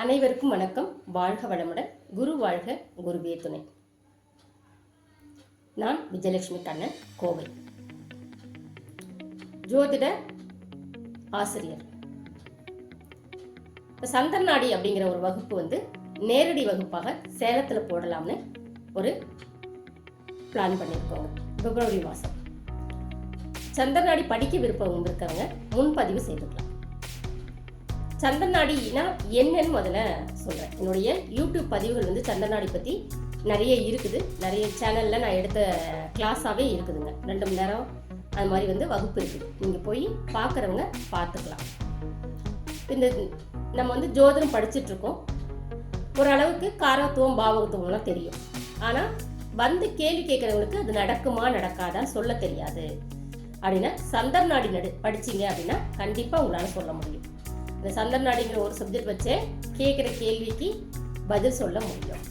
அனைவருக்கும் வணக்கம். வாழ்க வளமுடன். குரு வாழ்க, குருவே துணை. நான் விஜயலட்சுமி கண்ணன், கோவை, ஜோதிட ஆசிரியர். சந்தர்நாடி அப்படிங்கிற ஒரு வகுப்பு நேரடி வகுப்பாக சேலத்தில் போடலாம்னு ஒரு பிளான் பண்ணியிருக்கோங்க. பிப்ரவரி மாதம் சந்தர்நாடி படிக்க விருப்பம் இருக்கிறவங்க முன்பதிவு செய்துக்கலாம். சந்தர்நாடினா என்னன்னு முதல்ல சொல்கிறேன். என்னுடைய யூடியூப் பதிவுகள் சந்தர்நாடி பற்றி நிறைய இருக்குது. நிறைய சேனலில் நான் எடுத்த கிளாஸாகவே இருக்குதுங்க. 2 மணி நேரம் அது மாதிரி வகுப்பு இருக்குது. நீங்கள் போய் பார்க்குறவங்க பார்த்துக்கலாம். இந்த நம்ம ஜோதிடம் படிச்சுட்ருக்கோம். ஓரளவுக்கு காரத்துவம் பாவகத்துவம்லாம் தெரியும். ஆனால் கேள்வி கேட்குறவங்களுக்கு அது நடக்குமா நடக்காதான்னு சொல்ல தெரியாது. அப்படின்னா சந்தர்நாடி படிச்சிங்க அப்படின்னா கண்டிப்பாக உங்களால் சொல்ல முடியும். இந்த சந்தர்நாடிங்கிற ஒரு சப்ஜெக்ட் வச்சே கேட்குற கேள்விக்கு பதில் சொல்ல முடியும்.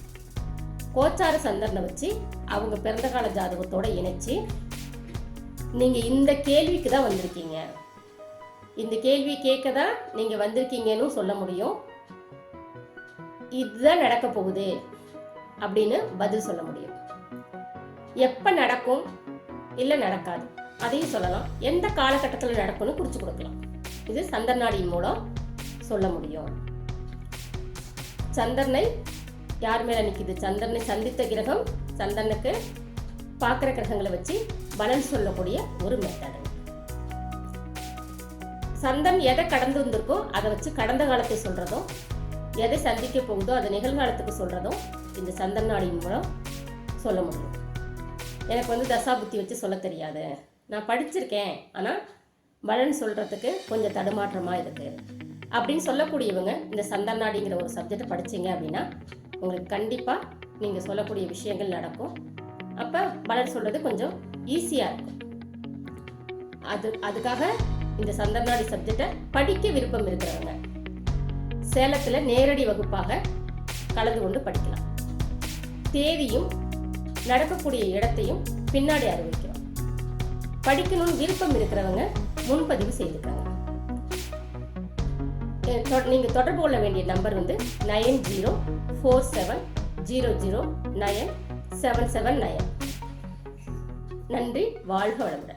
கோச்சார சந்தர்னை வச்சு அவங்க பிறந்த கால ஜாதகத்தோட இணைச்சு நீங்கள் இந்த கேள்விக்கு தான் வந்திருக்கீங்க, இந்த கேள்வி கேட்க தான் நீங்கள் வந்திருக்கீங்கன்னு சொல்ல முடியும். இதுதான் நடக்க போகுது அப்படின்னு பதில் சொல்ல முடியும். எப்போ நடக்கும் இல்லை நடக்காது அதையும் சொல்லலாம். எந்த காலகட்டத்தில் நடக்கும்னு குறிச்சு கொடுக்கலாம். இது சந்தர்நாடியின் மூலம் சொல்ல முடியும். சந்திரனை யார் மேல நிக்குது? சந்திரனை சந்தித்த கிரகம் சந்திரனுக்கு பார்க்குற கிரகங்களை வச்சு பலன் சொல்லக்கூடிய ஒரு மெத்தட். சந்திரன் எதை கடந்து வந்திருக்கோ அதை வச்சு கடந்த காலத்தை சொல்றதும், எதை சந்திக்க போகுதோ அதை நிகழ்காலத்துக்கு சொல்றதும் இந்த சந்தர்நாடியின் மூலம் சொல்ல முடியும். எனக்கு தசா புத்தி வச்சு சொல்ல தெரியாது, நான் படிச்சிருக்கேன் ஆனால் பலன் சொல்றதுக்கு கொஞ்சம் தடுமாற்றமாக இருக்கு அப்படின்னு சொல்லக்கூடியவங்க இந்த சந்தர்நாடிங்கிற ஒரு சப்ஜெக்டை படிச்சிங்க அப்படின்னா உங்களுக்கு கண்டிப்பாக நீங்கள் சொல்லக்கூடிய விஷயங்கள் நடக்கும். அப்போ பலன் சொல்கிறது கொஞ்சம் ஈஸியாக இருக்கும். அதுக்காக இந்த சந்தர்நாடி சப்ஜெக்டை படிக்க விருப்பம் இருக்கிறவங்க சேலத்தில் நேரடி வகுப்பாக கலந்து கொண்டு படிக்கலாம். தேதியும் நடக்கக்கூடிய இடத்தையும் பின்னாடி அறிவிக்கிறோம். படிக்கணும்னு விருப்பம் இருக்கிறவங்க முன்பதிவு செய்துக்காங்க. நீங்கள் தொடர்பு கொள்ள வேண்டிய நம்பர் 9047009779. நன்றி. வாழ்க வளமுடன்.